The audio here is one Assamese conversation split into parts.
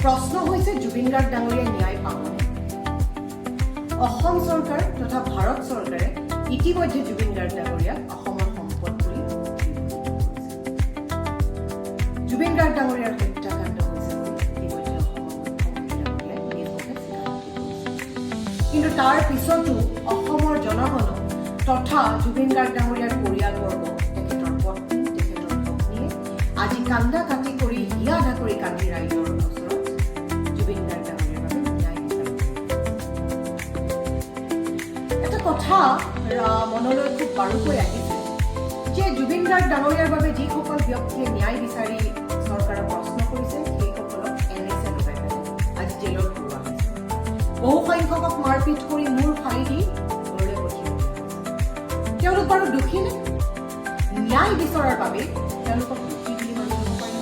প্ৰশ্ন হৈছে জুবিন গাৰ্গ ডাঙৰীয়া ন্যায় পাবনে? অসম চৰকাৰ তথা ভাৰত চৰকাৰে ইতিমধ্যে জুবিন গাৰ্গ ডাঙৰীয়াক অসমৰ সম্পদ বুলি জুবিন গাৰ্গ ডাঙৰীয়াৰ হত্যাকাণ্ড হৈছে ইতিমধ্যে অসমৰ মুখ্যমন্ত্ৰী ডাঙৰীয়াই নিজ মুখে স্বীকাৰ কৰিছে। কিন্তু তাৰ পিছতো অসমৰ জনগণ তথা জুবিন গাৰ্গ ডাঙৰীয়াৰ পৰিয়ালবৰ্গ, তেখেতৰ পত্নী, তেখেতৰ পত্নীয়ে আজি কান্দা কাটি কৰি হিয়া ঢাকৰি কান্দি ৰাইজৰ ওচৰত জুবিন গাৰ্গ ডাঙৰীয়াৰ বাবে ন্যায় বিচাৰিছে। এটা কথা মনলৈ খুব বাৰুকৈ আহিছে যে জুবিন গাৰ্গ ডাঙৰীয়াৰ বাবে যিসকল ব্যক্তিয়ে ন্যায় বিচাৰি চৰকাৰক প্ৰশ্ন কৰিছে সেইসকলক NSA লগাই আজি জেলত ভৰোৱা হৈছে। বহু সংখ্যকক মাৰপিট কৰি মূৰ ফালি দি ঘৰলৈ পঠিয়াই দিয়া হৈছে। তেওঁলোক বাৰু দোষী নে? ন্যায় বিচৰাৰ বাবে তেওঁলোকক দোষী বুলি মানি ল'ব পাৰে?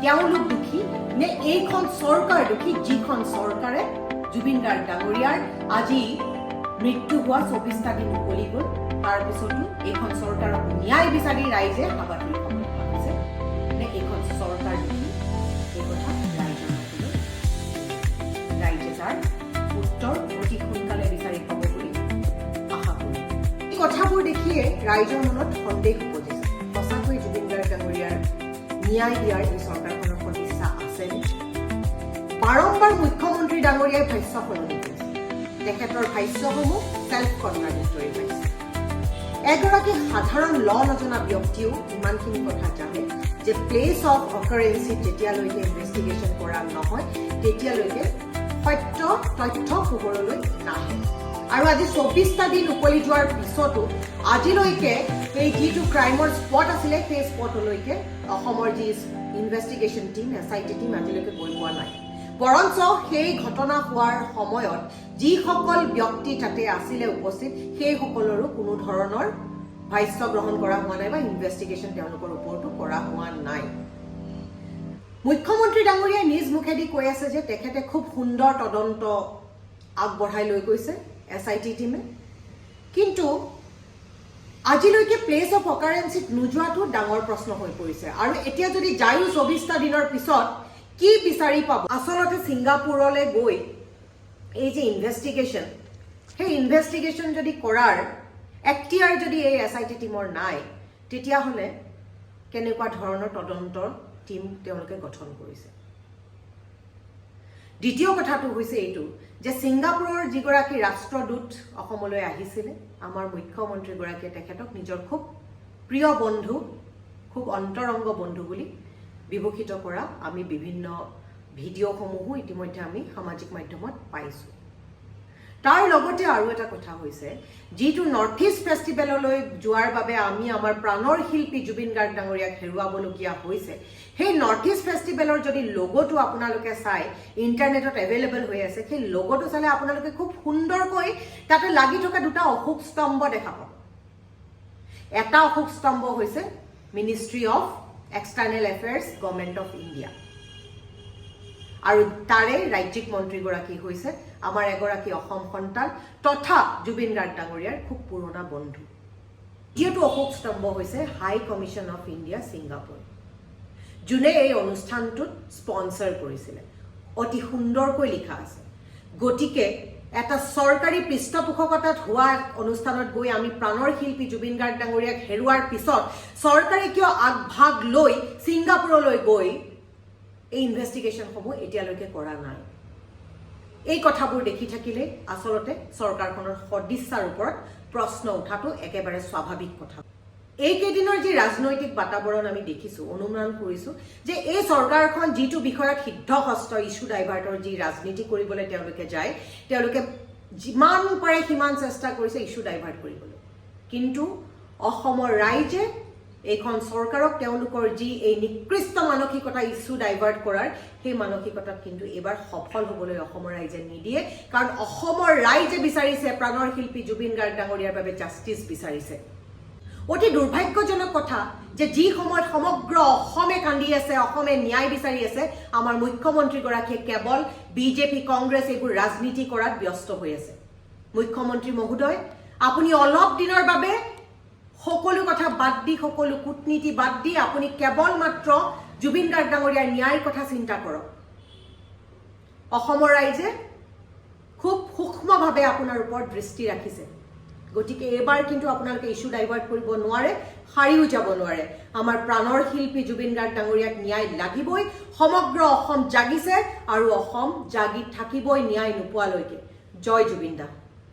তেওঁলোক দোষী নে এইখন চৰকাৰ দোষী, যিখন চৰকাৰে জুবিন গাৰ্গ ডাঙৰীয়াৰ আজি মৃত্যু হোৱা 24টা দিন উকলি গ'ল, তাৰ পিছতো এইখন চৰকাৰক ন্যায় বিচাৰি ৰাইজে হাবাথুৰি খাবলৈ ভাবিছে নে এইখন চৰকাৰ দোষী? এই কথা ৰাইজৰ মাতিলৈ ৰাইজে তাৰ উত্তৰ অতি সোনকালে বিচাৰি পাব বুলি আশা কৰোঁ। এই কথাবোৰ দেখিয়ে ৰাইজৰ মনত সন্দেহ উপজিছে। সঁচাকৈ জুবিন গাৰ্গ ডাঙৰীয়াৰ ন্যায় দিয়াৰ এই চৰকাৰখনৰ সদিচ্ছা আছেনে? বাৰম্বাৰ মুখ্যমন্ত্ৰী ডাঙৰীয়াই ভাষ্য সলনি কৰিছে। তেখেতৰ ভাষ্যসমূহ চেল্ফ কনট্ৰাডিক্টৰী পাইছে। এগৰাকী সাধাৰণ নজনা ব্যক্তিও ইমানখিনি কথা জানে যে প্লেচ অফ অকাৰেঞ্চিত যেতিয়ালৈকে ইনভেষ্টিগেশ্যন কৰা নহয় তেতিয়ালৈকে সত্য তথ্য পোহৰলৈ নাহে। আৰু আজি 24টা দিন উকলি যোৱাৰ পিছতো আজিলৈকে এই যিটো ক্ৰাইমৰ স্পট আছিলে সেই স্পটলৈকে অসমৰ যি ইনভেষ্টিগেশ্যন টীম SIT টীম আজিলৈকে গৈ পোৱা নাই। বৰঞ্চ সেই ঘটনা হোৱাৰ সময়ত যিসকল ব্যক্তি তাতে আছিলে উপস্থিত সেইসকলৰো কোনো ধৰণৰ ভাষ্য গ্ৰহণ কৰা হোৱা নাই বা ইনভেষ্টিগেশ্যন তেওঁলোকৰ ওপৰতো কৰা হোৱা নাই। মুখ্যমন্ত্ৰী ডাঙৰীয়াই নিজ মুখেদি কৈ আছে যে তেখেতে খুব সুন্দৰ তদন্ত আগবঢ়াই লৈ গৈছে SIT টীমে, কিন্তু আজিলৈকে প্লেচ অফ অকাৰেঞ্চিত নোযোৱাটো ডাঙৰ প্ৰশ্ন হৈ পৰিছে। আৰু এতিয়া যদি যায়ো 24টা দিনৰ পিছত কি বিচাৰি পাব? আচলতে ছিংগাপুৰলৈ গৈ এই যে ইনভেষ্টিগেশ্যন, সেই ইনভেষ্টিগেশ্যন যদি কৰাৰ এখতিয়াৰ যদি এই SIT টীমৰ নাই, তেতিয়াহ'লে কেনেকুৱা ধৰণৰ তদন্তৰ টীম তেওঁলোকে গঠন কৰিছে? দ্বিতীয় কথাটো হৈছে এইটো যে ছিংগাপুৰৰ যিগৰাকী ৰাষ্ট্ৰদূত অসমলৈ আহিছিলে, আমাৰ মুখ্যমন্ত্ৰীগৰাকীয়ে তেখেতক নিজৰ খুব প্ৰিয় বন্ধু, খুব অন্তৰংগ বন্ধু বুলি বিভূষিত কৰা আমি বিভিন্ন ভিডিঅ'সমূহো ইতিমধ্যে আমি সামাজিক মাধ্যমত পাইছোঁ। তাৰ লগতে আৰু এটা কথা হৈছে, যিটো নৰ্থ ইষ্ট ফেষ্টিভেললৈ যোৱাৰ বাবে আমি আমাৰ প্ৰাণৰ শিল্পী জুবিন গাৰ্গ ডাঙৰীয়াক হেৰুৱাবলগীয়া হৈছে, সেই নৰ্থ ইষ্ট ফেষ্টিভেলৰ যদি লগোটো আপোনালোকে চাই ইণ্টাৰনেটত এভেইলেবল হৈ আছে, সেই লগোটো চালে আপোনালোকে খুব সুন্দৰকৈ তাতে লাগি থকা দুটা অশোক স্তম্ভ দেখা পাব। এটা অশোক স্তম্ভ হৈছে ministry of external affairs, government of India, আৰু তাৰে ৰাজ্যিক মন্ত্ৰীগৰাকী হৈছে আমাৰ এগৰাকী অসম সন্তান তথা জুবিন গাৰ্গ ডাঙৰীয়াৰ খুব পুৰণা বন্ধু। দ্বিতীয়টো অশোক স্তম্ভ হৈছে হাই কমিশ্যন অফ ইণ্ডিয়া ছিংগাপুৰ, যোনে এই অনুষ্ঠানটোত স্পনচাৰ কৰিছিলে। অতি সুন্দৰকৈ লিখা আছে। গতিকে এটা চৰকাৰী পৃষ্ঠপোষকতাত হোৱা অনুষ্ঠানত গৈ আমি প্ৰাণৰ শিল্পী জুবিন গাৰ্গ ডাঙৰীয়াক হেৰুৱাৰ পিছত চৰকাৰে কিয় আগভাগ লৈ ছিংগাপুৰলৈ গৈ এই ইনভেষ্টিগেশ্যনসমূহ এতিয়ালৈকে কৰা নাই? এই কথাবোৰ দেখি থাকিলে আচলতে চৰকাৰখনৰ সদিচ্ছাৰ ওপৰত প্ৰশ্ন উঠাটো একেবাৰে স্বাভাৱিক কথা। এইকেইদিনৰ যি ৰাজনৈতিক বাতাবৰণ আমি দেখিছোঁ, অনুমান কৰিছোঁ যে এই চৰকাৰখন যিটো বিষয়ত সিদ্ধহস্ত, ইছ্যু ডাইভাৰ্টৰ যি ৰাজনীতি কৰিবলৈ তেওঁলোকে যায়, তেওঁলোকে যিমান পাৰে সিমান চেষ্টা কৰিছে ইছ্যু ডাইভাৰ্ট কৰিবলৈ। কিন্তু অসমৰ ৰাইজে এইখন চৰকাৰক তেওঁলোকৰ যি এই নিকৃষ্ট মানসিকতা ইছ্যু ডাইভাৰ্ট কৰাৰ, সেই মানসিকতাত কিন্তু এইবাৰ সফল হ'বলৈ অসমৰ ৰাইজে নিদিয়ে। কাৰণ অসমৰ ৰাইজে বিচাৰিছে প্ৰাণৰ শিল্পী জুবিন গাৰ্গ ডাঙৰীয়াৰ বাবে জাষ্টিছ বিচাৰিছে। অতি দুৰ্ভাগ্যজনক কথা যে যি সময়ত সমগ্ৰ অসমে কান্দি আছে, অসমে ন্যায় বিচাৰি আছে, আমাৰ মুখ্যমন্ত্ৰীগৰাকীয়ে কেৱল বিজেপি, কংগ্ৰেছ এইবোৰ ৰাজনীতি কৰাত ব্যস্ত হৈ আছে। মুখ্যমন্ত্ৰী মহোদয়, আপুনি অলপ দিনৰ বাবে সকলো কথা বাদ দি, সকলো কূটনীতি বাদ দি আপুনি কেৱল মাত্ৰ জুবিন গাৰ্গ ডাঙৰীয়াৰ ন্যায়ৰ কথা চিন্তা কৰক অসমৰ ৰাইজে খুব সূক্ষ্মভাৱে আপোনাৰ ওপৰত দৃষ্টি ৰাখিছে গতিকে এবাৰ কিন্তু আপোনালোকে ইস্যু ডাইভাৰ্ট কৰিব নোৱাৰে হাৰিও যাব নোৱাৰে আমাৰ প্ৰাণৰ শিল্পী জুবিন গাৰ্গ ডাঙৰীয়াক ন্যায় লাগিবই সমগ্ৰ অসম জাগিছে আৰু অসম জাগি থাকিবই ন্যায় নোপোৱালৈকে জয় জুবিন দা